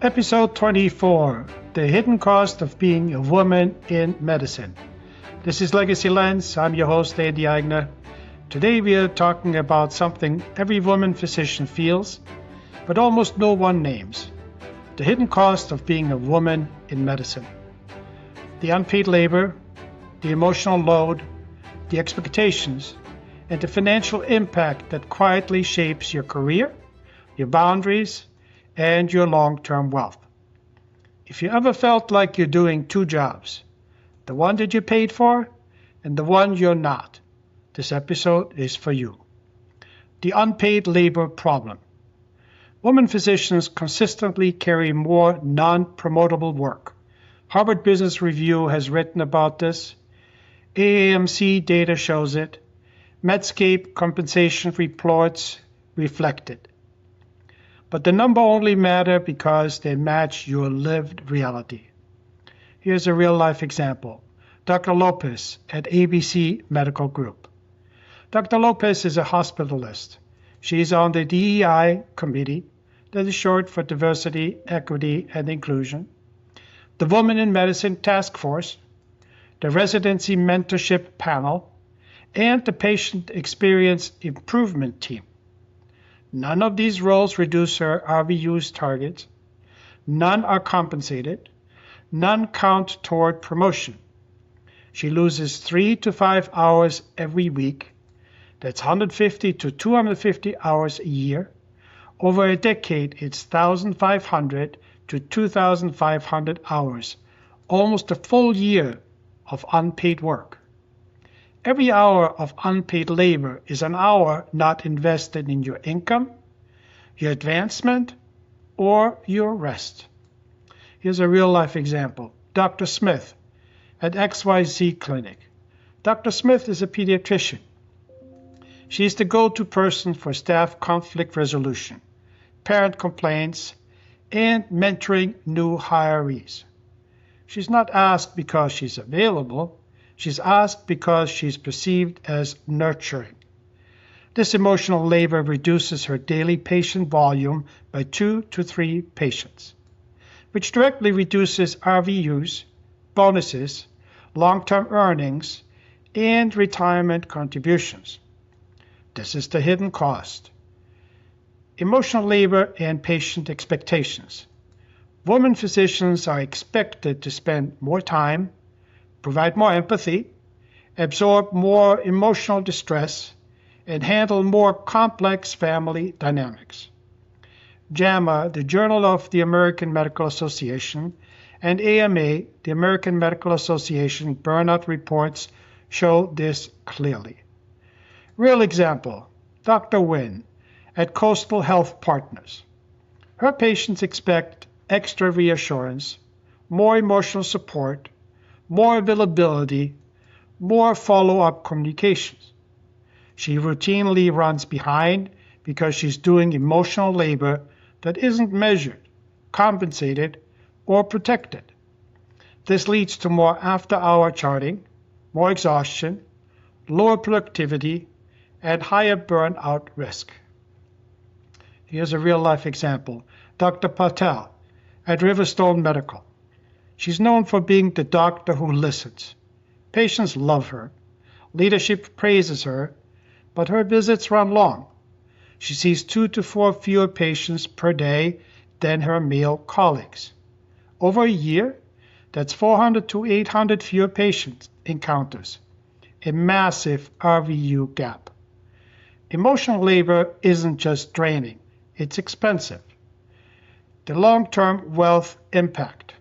Episode 24, The Hidden Cost of Being a Woman in Medicine. This is Legacy Lens. I'm your host, Andy Eigner. Today we are talking about something every woman physician feels, but almost no one names. The hidden cost of being a woman in medicine. The unpaid labor, the emotional load, the expectations, and the financial impact that quietly shapes your career, your boundaries, and your long-term wealth. If you ever felt like you're doing two jobs, the one that you're paid for and the one you're not, this episode is for you. The unpaid labor problem. Women physicians consistently carry more non-promotable work. Harvard Business Review has written about this. AAMC data shows it. Medscape compensation reports reflect it. But the number only matter because they match your lived reality. Here's a real-life example. Dr. Lopez at ABC Medical Group. Dr. Lopez is a hospitalist. She's on the DEI committee, that is short for Diversity, Equity, and Inclusion, the Women in Medicine Task Force, the Residency Mentorship Panel, and the Patient Experience Improvement Team. None of these roles reduce her RVU's targets. None are compensated. None count toward promotion. She loses 3 to 5 hours every week. That's 150 to 250 hours a year. Over a decade, it's 1,500 to 2,500 hours, almost a full year of unpaid work. Every hour of unpaid labor is an hour not invested in your income, your advancement, or your rest. Here's a real-life example. Dr. Smith at XYZ Clinic. Dr. Smith is a pediatrician. She's the go-to person for staff conflict resolution, parent complaints, and mentoring new hirees. She's not asked because she's available. She's asked because she's perceived as nurturing. This emotional labor reduces her daily patient volume by 2 to 3 patients, which directly reduces RVUs, bonuses, long-term earnings, and retirement contributions. This is the hidden cost. Emotional labor and patient expectations. Women physicians are expected to spend more time, provide more empathy, absorb more emotional distress, and handle more complex family dynamics. JAMA, the Journal of the American Medical Association, and AMA, the American Medical Association Burnout reports show this clearly. Real example, Dr. Nguyen at Coastal Health Partners. Her patients expect extra reassurance, more emotional support, more availability, more follow-up communications. She routinely runs behind because she's doing emotional labor that isn't measured, compensated, or protected. This leads to more after-hour charting, more exhaustion, lower productivity, and higher burnout risk. Here's a real-life example. Dr. Patel at Riverstone Medical. She's known for being the doctor who listens. Patients love her. Leadership praises her, but her visits run long. She sees 2 to 4 fewer patients per day than her male colleagues. Over a year, that's 400 to 800 fewer patient encounters, a massive RVU gap. Emotional labor isn't just draining, it's expensive. The long-term wealth impact.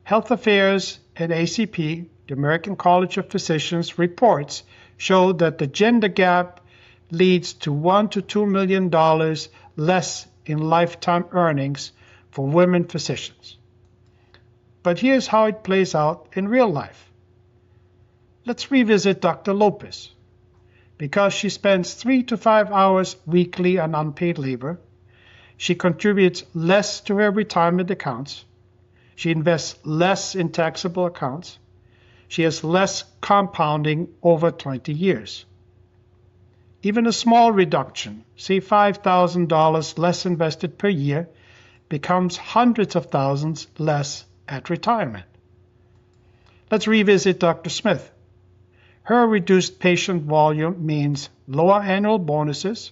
Health Affairs and ACP, the American College of Physicians, reports show that the gender gap leads to $1 to $2 million less in lifetime earnings for women physicians. But here's how it plays out in real life. Let's revisit Dr. Lopez. Because she spends 3 to 5 hours weekly on unpaid labor, she contributes less to her retirement accounts. She invests less in taxable accounts. She has less compounding over 20 years. Even a small reduction, say $5,000 less invested per year, becomes hundreds of thousands less at retirement. Let's revisit Dr. Smith. Her reduced patient volume means lower annual bonuses,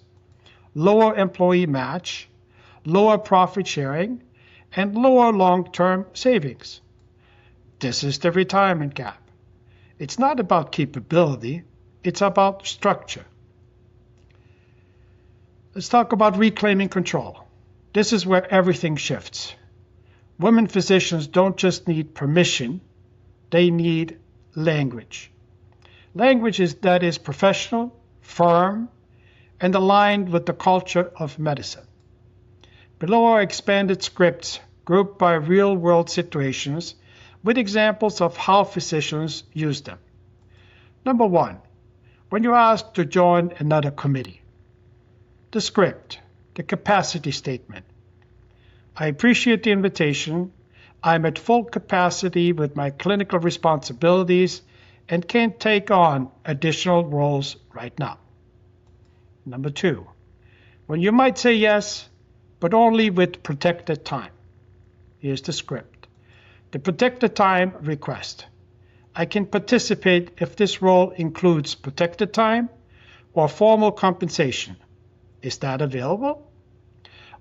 lower employee match, lower profit sharing, and lower long-term savings. This is the retirement gap. It's not about capability, it's about structure. Let's talk about reclaiming control. This is where everything shifts. Women physicians don't just need permission, they need language. Language that is professional, firm, and aligned with the culture of medicine. Below are expanded scripts grouped by real-world situations with examples of how physicians use them. Number 1, when you're asked to join another committee. The script, the capacity statement. I appreciate the invitation. I'm at full capacity with my clinical responsibilities and can't take on additional roles right now. Number 2, when you might say yes, but only with protected time. Here's the script. The protected time request. I can participate if this role includes protected time or formal compensation. Is that available?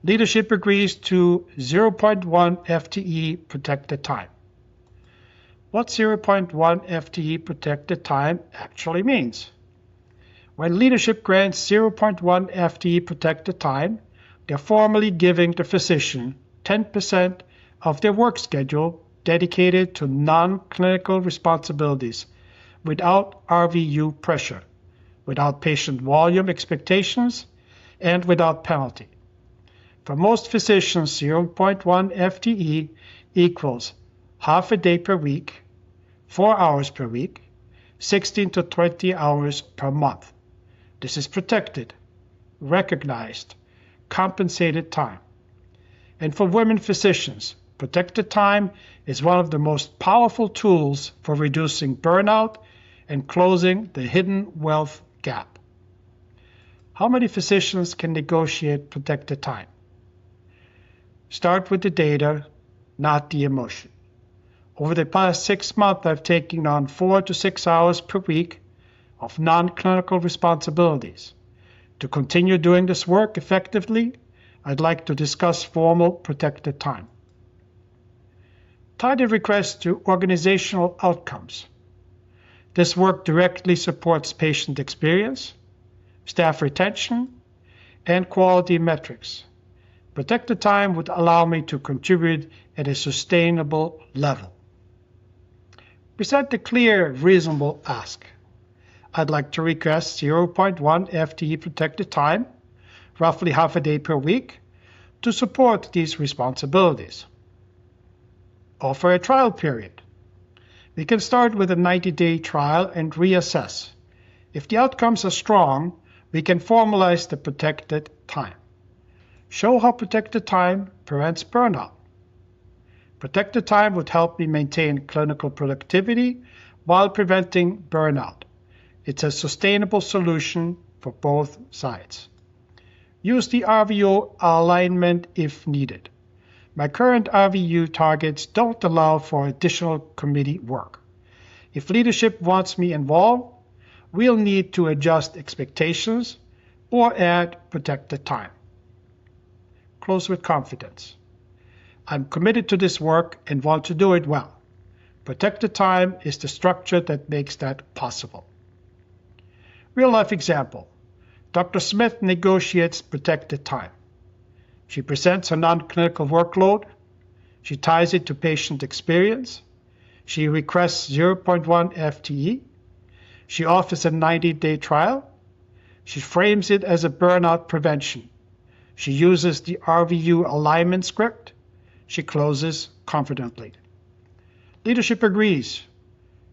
Leadership agrees to 0.1 FTE protected time. What 0.1 FTE protected time actually means? When leadership grants 0.1 FTE protected time, they're formally giving the physician 10% of their work schedule dedicated to non-clinical responsibilities without RVU pressure, without patient volume expectations, and without penalty. For most physicians, 0.1 FTE equals half a day per week, 4 hours per week, 16 to 20 hours per month. This is protected, recognized, compensated time. And for women physicians, protected time is one of the most powerful tools for reducing burnout and closing the hidden wealth gap. How many physicians can negotiate protected time? Start with the data, not the emotion. Over the past 6 months, I've taken on 4 to 6 hours per week of non-clinical responsibilities. To continue doing this work effectively, I'd like to discuss formal protected time. Tie the request to organizational outcomes. This work directly supports patient experience, staff retention, and quality metrics. Protected time would allow me to contribute at a sustainable level. Present a clear, reasonable ask. I'd like to request 0.1 FTE protected time, roughly half a day per week, to support these responsibilities. Offer a trial period. We can start with a 90-day trial and reassess. If the outcomes are strong, we can formalize the protected time. Show how protected time prevents burnout. Protected time would help me maintain clinical productivity while preventing burnout. It's a sustainable solution for both sides. Use the RVU alignment if needed. My current RVU targets don't allow for additional committee work. If leadership wants me involved, we'll need to adjust expectations or add protected time. Close with confidence. I'm committed to this work and want to do it well. Protected time is the structure that makes that possible. Real-life example. Dr. Smith negotiates protected time. She presents her non-clinical workload. She ties it to patient experience. She requests 0.1 FTE. She offers a 90-day trial. She frames it as a burnout prevention. She uses the RVU alignment script. She closes confidently. Leadership agrees.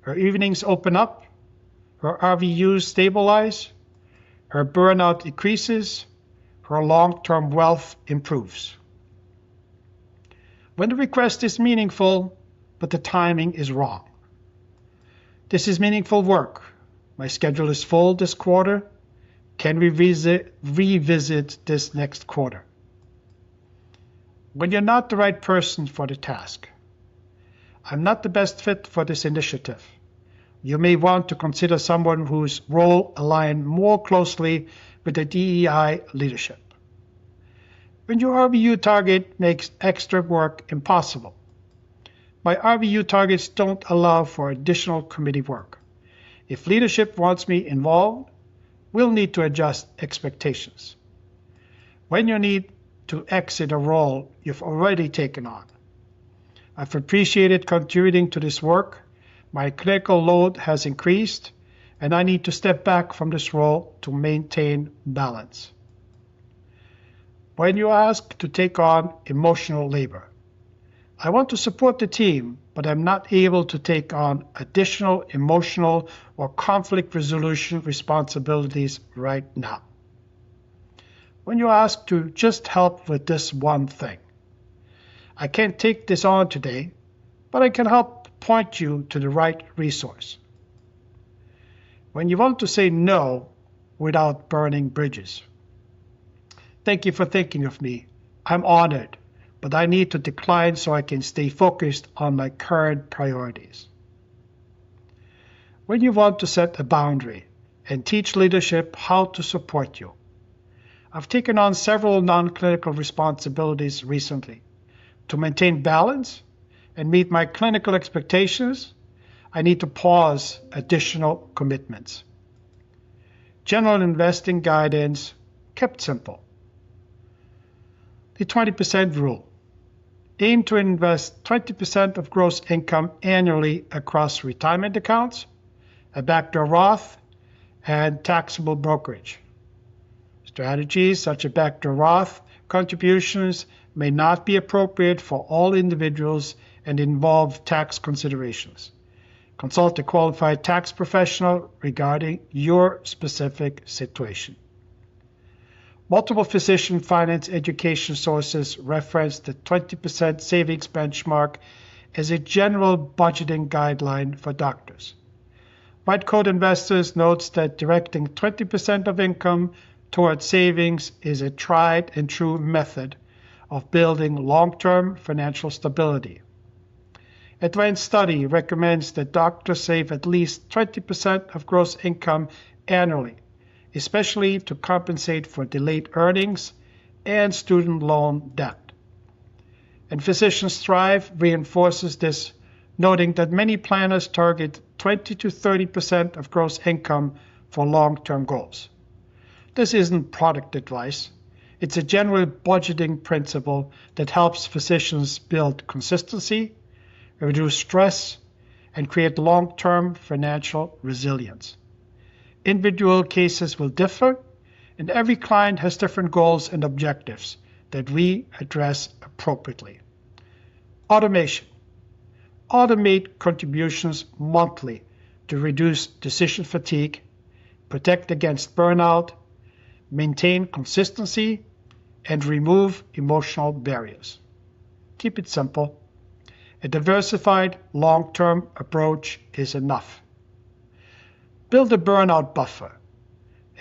Her evenings open up. Her RVUs stabilize. Her burnout decreases. Her long-term wealth improves. When the request is meaningful, but the timing is wrong. This is meaningful work. My schedule is full this quarter. Can we revisit this next quarter? when you're not the right person for the task. I'm not the best fit for this initiative. You may want to consider someone whose role aligns more closely with the DEI leadership. When your RVU target makes extra work impossible. My RVU targets don't allow for additional committee work. If leadership wants me involved, we'll need to adjust expectations. When you need to exit a role you've already taken on. I've appreciated contributing to this work. My clinical load has increased, and I need to step back from this role to maintain balance. When you ask to take on emotional labor, I want to support the team, but I'm not able to take on additional emotional or conflict resolution responsibilities right now. When you ask to just help with this one thing, I can't take this on today, but I can help point you to the right resource. When you want to say no without burning bridges. Thank you for thinking of me. I'm honored, but I need to decline so I can stay focused on my current priorities. When you want to set a boundary and teach leadership how to support you. I've taken on several non-clinical responsibilities recently. To maintain balance and meet my clinical expectations, I need to pause additional commitments. General investing guidance kept simple. The 20% rule. Aim to invest 20% of gross income annually across retirement accounts, a backdoor Roth, and taxable brokerage. Strategies such as backdoor Roth contributions may not be appropriate for all individuals and involve tax considerations. Consult a qualified tax professional regarding your specific situation. Multiple physician finance education sources reference the 20% savings benchmark as a general budgeting guideline for doctors. White Coat Investors notes that directing 20% of income towards savings is a tried and true method of building long-term financial stability. Advanced Study recommends that doctors save at least 20% of gross income annually, especially to compensate for delayed earnings and student loan debt. And Physicians Thrive reinforces this, noting that many planners target 20 to 30% of gross income for long-term goals. This isn't product advice. It's a general budgeting principle that helps physicians build consistency, reduce stress, and create long-term financial resilience. Individual cases will differ, and every client has different goals and objectives that we address appropriately. Automation. Automate contributions monthly to reduce decision fatigue, protect against burnout, maintain consistency, and remove emotional barriers. Keep it simple. A diversified, long-term approach is enough. Build a burnout buffer.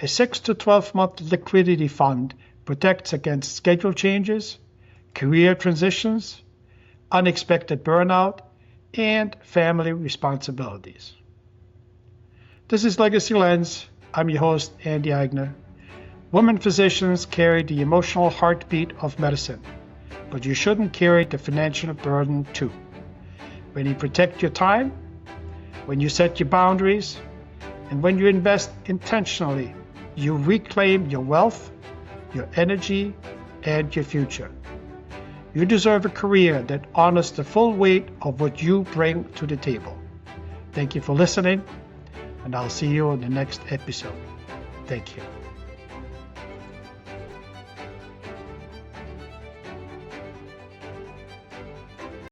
A 6 to 12-month liquidity fund protects against schedule changes, career transitions, unexpected burnout, and family responsibilities. This is Legacy Lens. I'm your host, Andy Eigner. Women physicians carry the emotional heartbeat of medicine, but you shouldn't carry the financial burden too. When you protect your time, when you set your boundaries, and when you invest intentionally, you reclaim your wealth, your energy, and your future. You deserve a career that honors the full weight of what you bring to the table. Thank you for listening, and I'll see you in the next episode. Thank you.